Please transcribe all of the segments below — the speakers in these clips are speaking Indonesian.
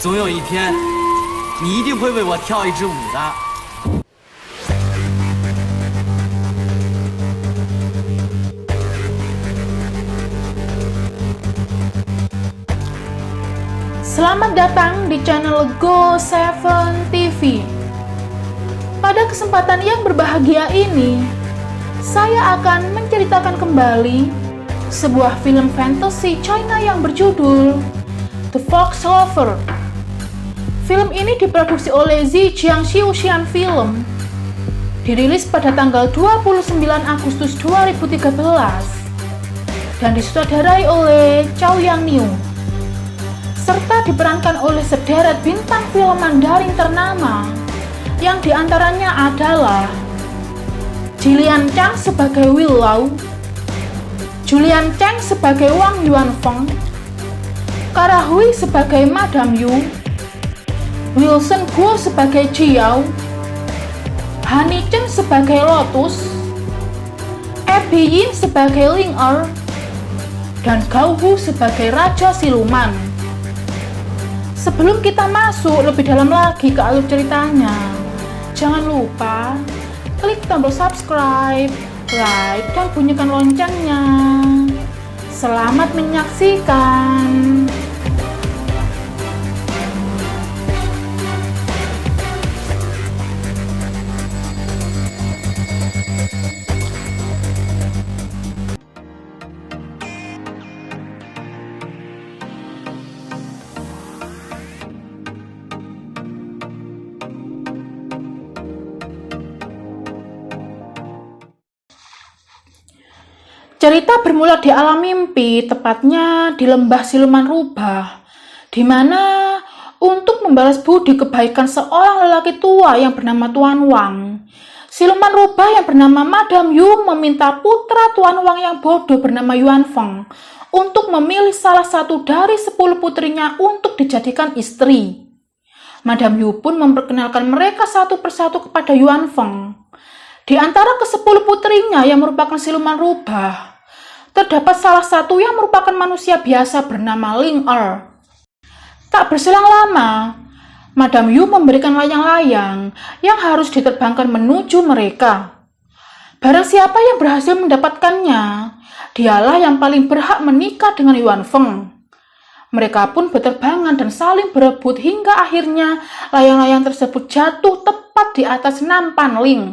总有一天，你一定会为我跳一支舞的。Selamat datang di channel Go7 TV. Pada kesempatan yang berbahagia ini, saya akan menceritakan kembali sebuah film fantasy China yang berjudul The Fox Lover. Film ini diproduksi oleh Zhejiang Xiuxian Film, dirilis pada tanggal 29 Agustus 2013 dan disutradarai oleh Chow Yang Niu, serta diperankan oleh sederet bintang film Mandarin ternama yang diantaranya adalah Jillian Chang sebagai Willow, Julian Cheng sebagai Wang Yuanfeng, Kara Hui sebagai Madame Yu, Wilson Guo sebagai Jiao, Hani Chen sebagai Lotus, Abby Yin sebagai Ling Er, dan Gao Hu sebagai Raja Siluman. Sebelum kita masuk lebih dalam lagi ke alur ceritanya, jangan lupa klik tombol subscribe, like, dan bunyikan loncengnya. Selamat menyaksikan. Cerita bermula di alam mimpi, tepatnya di lembah siluman rubah, di mana untuk membalas budi kebaikan seorang lelaki tua yang bernama Tuan Wang, siluman rubah yang bernama Madame Yu meminta putra Tuan Wang yang bodoh bernama Yuanfeng untuk memilih salah satu dari 10 putrinya untuk dijadikan istri. Madame Yu pun memperkenalkan mereka satu persatu kepada Yuanfeng. Di antara ke-10 putrinya yang merupakan siluman rubah, terdapat salah satu yang merupakan manusia biasa bernama Ling Er. Tak berselang lama, Madame Yu memberikan layang-layang yang harus diterbangkan menuju mereka. Barang siapa yang berhasil mendapatkannya, dialah yang paling berhak menikah dengan Yuanfeng. Mereka pun berterbangan dan saling berebut hingga akhirnya layang-layang tersebut jatuh tepat di atas nampan Ling.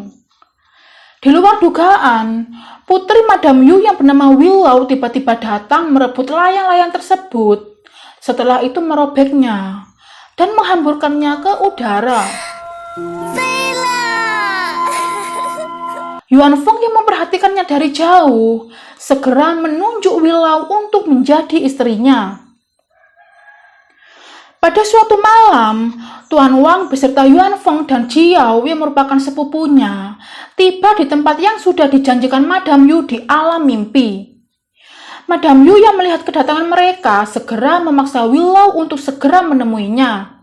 Di luar dugaan, putri Madame Yu yang bernama Willow tiba-tiba datang merebut layang-layang tersebut. Setelah itu merobeknya dan menghamburkannya ke udara. Yuanfeng yang memperhatikannya dari jauh segera menunjuk Willow untuk menjadi istrinya. Pada suatu malam, Tuan Wang beserta Yuanfeng dan Jiao yang merupakan sepupunya tiba di tempat yang sudah dijanjikan Madame Yu di alam mimpi. Madame Yu yang melihat kedatangan mereka segera memaksa Willow untuk segera menemuinya.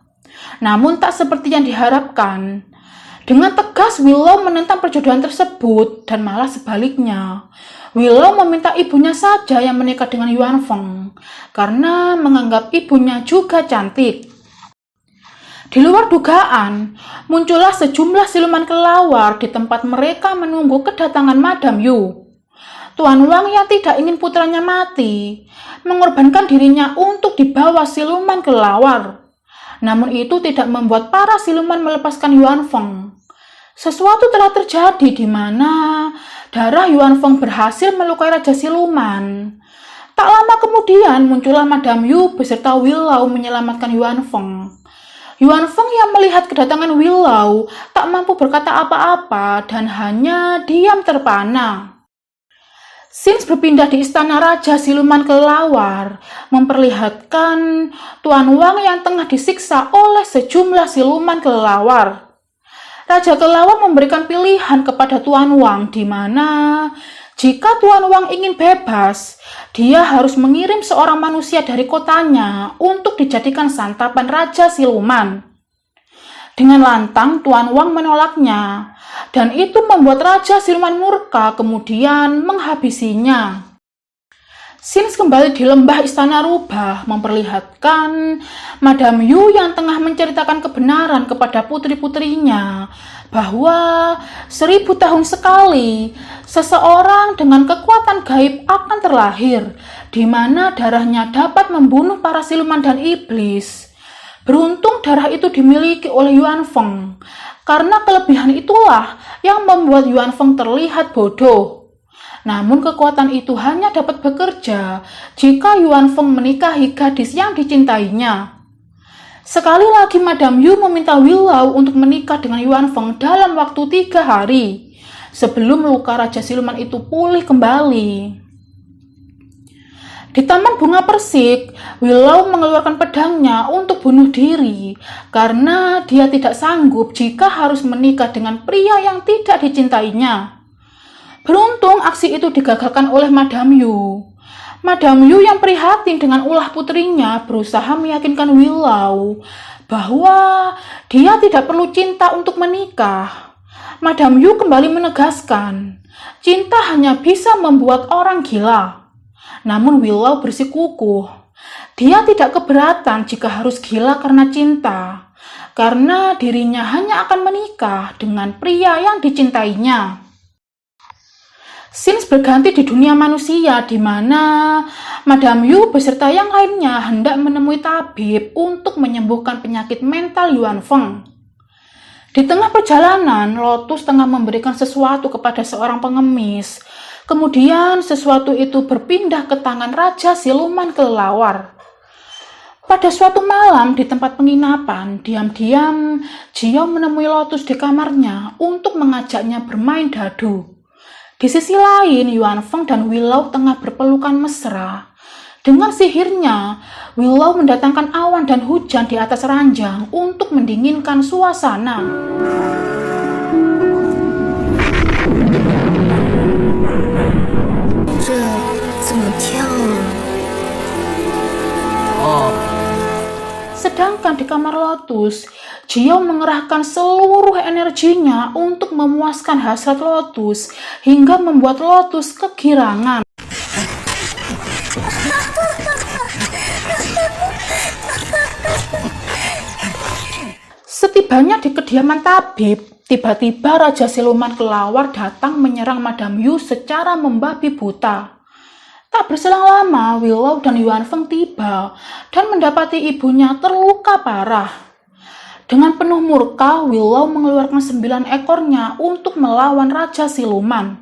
Namun tak seperti yang diharapkan. Dengan tegas Willow menentang perjodohan tersebut dan malah sebaliknya. Willow meminta ibunya saja yang menikah dengan Yuanfeng karena menganggap ibunya juga cantik. Di luar dugaan, muncullah sejumlah siluman kelawar di tempat mereka menunggu kedatangan Madame Yu. Tuan Wang yang tidak ingin putranya mati, mengorbankan dirinya untuk dibawa siluman kelawar. Namun itu tidak membuat para siluman melepaskan Yuanfeng. Sesuatu telah terjadi di mana darah Yuanfeng berhasil melukai Raja Siluman. Tak lama kemudian muncullah Madame Yu beserta Willow menyelamatkan Yuanfeng. Yuanfeng yang melihat kedatangan Willow tak mampu berkata apa-apa dan hanya diam terpana. Scenes berpindah di istana Raja Siluman Kelawar memperlihatkan Tuan Wang yang tengah disiksa oleh sejumlah siluman kelawar. Raja Kelawar memberikan pilihan kepada Tuan Wang di mana jika Tuan Wang ingin bebas, dia harus mengirim seorang manusia dari kotanya untuk dijadikan santapan Raja Siluman. Dengan lantang Tuan Wang menolaknya, dan itu membuat Raja Siluman murka kemudian menghabisinya. Scenes kembali di lembah Istana Rubah memperlihatkan Madame Yu yang tengah menceritakan kebenaran kepada putri-putrinya bahwa 1000 tahun sekali seseorang dengan kekuatan gaib akan terlahir, di mana darahnya dapat membunuh para siluman dan iblis. Beruntung darah itu dimiliki oleh Yuan Feng, karena kelebihan itulah yang membuat Yuan Feng terlihat bodoh. Namun kekuatan itu hanya dapat bekerja jika Yuan Feng menikahi gadis yang dicintainya. Sekali lagi Madame Yu meminta Willow untuk menikah dengan Yuan Feng dalam waktu 3 hari, sebelum luka Raja Siluman itu pulih kembali. Di Taman Bunga Persik, Willow mengeluarkan pedangnya untuk bunuh diri karena dia tidak sanggup jika harus menikah dengan pria yang tidak dicintainya. Beruntung aksi itu digagalkan oleh Madame Yu. Madame Yu yang prihatin dengan ulah putrinya berusaha meyakinkan Willow bahwa dia tidak perlu cinta untuk menikah. Madame Yu kembali menegaskan, cinta hanya bisa membuat orang gila. Namun Willow bersikukuh. Dia tidak keberatan jika harus gila karena cinta, karena dirinya hanya akan menikah dengan pria yang dicintainya. Scenes berganti di dunia manusia, di mana Madame Yu beserta yang lainnya hendak menemui tabib untuk menyembuhkan penyakit mental Yuan Feng. Di tengah perjalanan, Lotus tengah memberikan sesuatu kepada seorang pengemis. Kemudian sesuatu itu berpindah ke tangan Raja Siluman Kelelawar. Pada suatu malam di tempat penginapan, diam-diam Jiao menemui Lotus di kamarnya untuk mengajaknya bermain dadu. Di sisi lain, Yuan Feng dan Willow tengah berpelukan mesra. Dengan sihirnya, Willow mendatangkan awan dan hujan di atas ranjang untuk mendinginkan suasana. Sedangkan di kamar Lotus, Jiao mengerahkan seluruh energinya untuk memuaskan hasrat Lotus hingga membuat Lotus kegirangan. Setibanya di kediaman tabib, tiba-tiba Raja Siluman Kelelawar datang menyerang Madame Yu secara membabi buta. Tak berselang lama, Willow dan Yuan Feng tiba dan mendapati ibunya terluka parah. Dengan penuh murka, Willow mengeluarkan 9 ekornya untuk melawan Raja Siluman.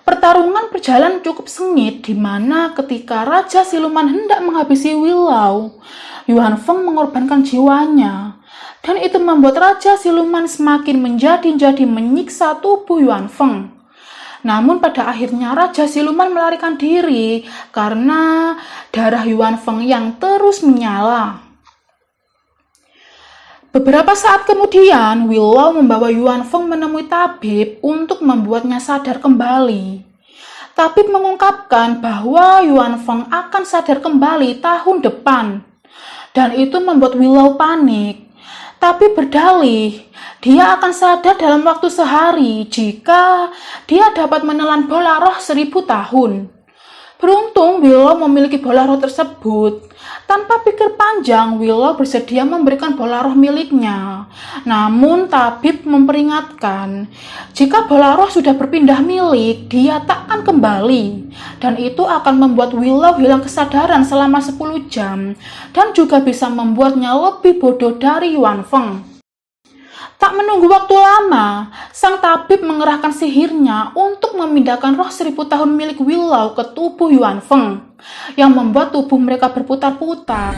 Pertarungan berjalan cukup sengit, di mana ketika Raja Siluman hendak menghabisi Willow, Yuan Feng mengorbankan jiwanya. Dan itu membuat Raja Siluman semakin menjadi-jadi menyiksa tubuh Yuan Feng. Namun pada akhirnya Raja Siluman melarikan diri karena darah Yuan Feng yang terus menyala. Beberapa saat kemudian, Willow membawa Yuan Feng menemui tabib untuk membuatnya sadar kembali. Tabib mengungkapkan bahwa Yuan Feng akan sadar kembali tahun depan. Dan itu membuat Willow panik. Tapi berdalih, dia akan sadar dalam waktu sehari jika dia dapat menelan bola roh 1000 tahun. Beruntung Willow memiliki bola roh tersebut. Tanpa pikir panjang, Willow bersedia memberikan bola roh miliknya. Namun tabib memperingatkan, jika bola roh sudah berpindah milik, dia tak akan kembali. Dan itu akan membuat Willow hilang kesadaran selama 10 jam. Dan juga bisa membuatnya lebih bodoh dari Yuan Feng. Tak menunggu waktu lama, sang tabib mengerahkan sihirnya untuk memindahkan roh 1000 tahun milik Willow ke tubuh Yuan Feng, yang membuat tubuh mereka berputar-putar.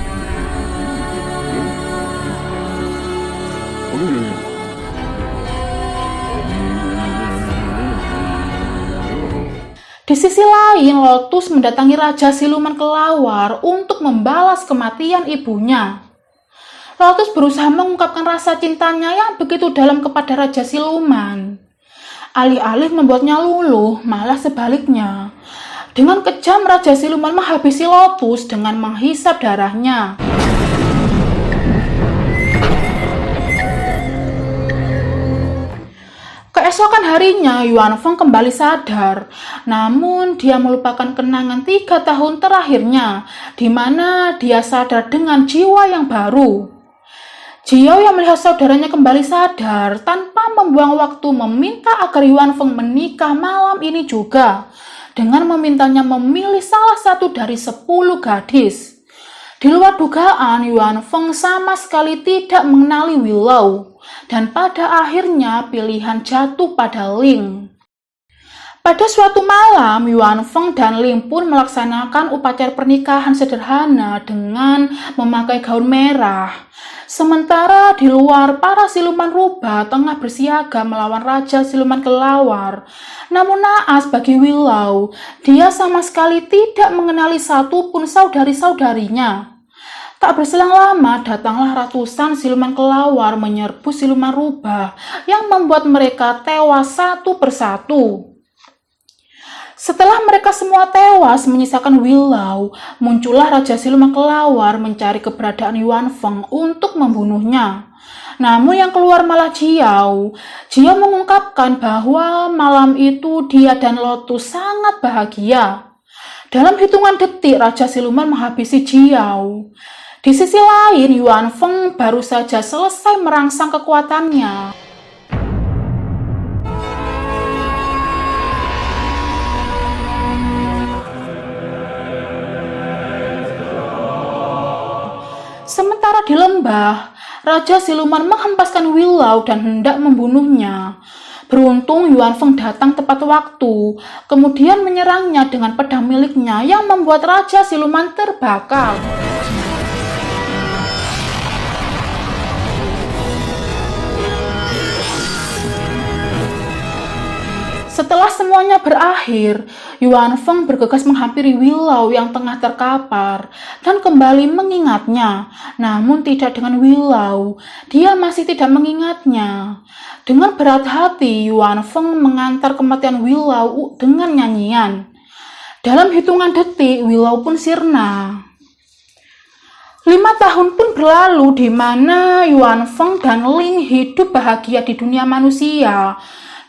Di sisi lain, Lotus mendatangi Raja Siluman Kelelawar untuk membalas kematian ibunya. Lotus berusaha mengungkapkan rasa cintanya yang begitu dalam kepada Raja Siluman. Alih-alih membuatnya luluh, malah sebaliknya. Dengan kejam, Raja Siluman menghabisi Lotus dengan menghisap darahnya. Keesokan harinya, Yuan Feng kembali sadar. Namun, dia melupakan kenangan 3 tahun terakhirnya, di mana dia sadar dengan jiwa yang baru. Jiao yang melihat saudaranya kembali sadar tanpa membuang waktu meminta agar Yuan Feng menikah malam ini juga, dengan memintanya memilih salah satu dari 10 gadis. Di luar dugaan, Yuan Feng sama sekali tidak mengenali Willow, dan pada akhirnya pilihan jatuh pada Ling. Pada suatu malam, Yuan Feng dan Ling pun melaksanakan upacara pernikahan sederhana dengan memakai gaun merah. Sementara di luar, para siluman rubah tengah bersiaga melawan Raja Siluman Kelawar. Namun naas bagi Willow, dia sama sekali tidak mengenali satupun saudari-saudarinya. Tak berselang lama, datanglah ratusan siluman kelawar menyerbu siluman rubah yang membuat mereka tewas satu persatu. Setelah mereka semua tewas menyisakan Willow, muncullah Raja Siluman Kelawar mencari keberadaan Yuan Feng untuk membunuhnya. Namun yang keluar malah Jiao. Jiao mengungkapkan bahwa malam itu dia dan Lotus sangat bahagia. Dalam hitungan detik, Raja Siluman menghabisi Jiao. Di sisi lain, Yuan Feng baru saja selesai merangsang kekuatannya. Sementara di lembah, Raja Siluman menghempaskan Willow dan hendak membunuhnya. Beruntung Yuan Feng datang tepat waktu, kemudian menyerangnya dengan pedang miliknya yang membuat Raja Siluman terbakar. Setelah semuanya berakhir, Yuan Feng bergegas menghampiri Willow yang tengah terkapar dan kembali mengingatnya. Namun tidak dengan Willow, dia masih tidak mengingatnya. Dengan berat hati, Yuan Feng mengantar kematian Willow dengan nyanyian. Dalam hitungan detik, Willow pun sirna. 5 tahun pun berlalu di mana Yuan Feng dan Ling hidup bahagia di dunia manusia,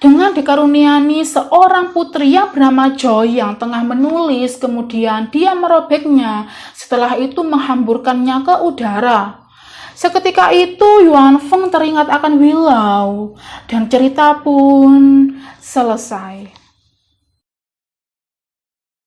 dengan dikaruniai seorang putri yang bernama Joy yang tengah menulis, kemudian dia merobeknya, setelah itu menghamburkannya ke udara. Seketika itu Yuan Feng teringat akan Willow, dan cerita pun selesai.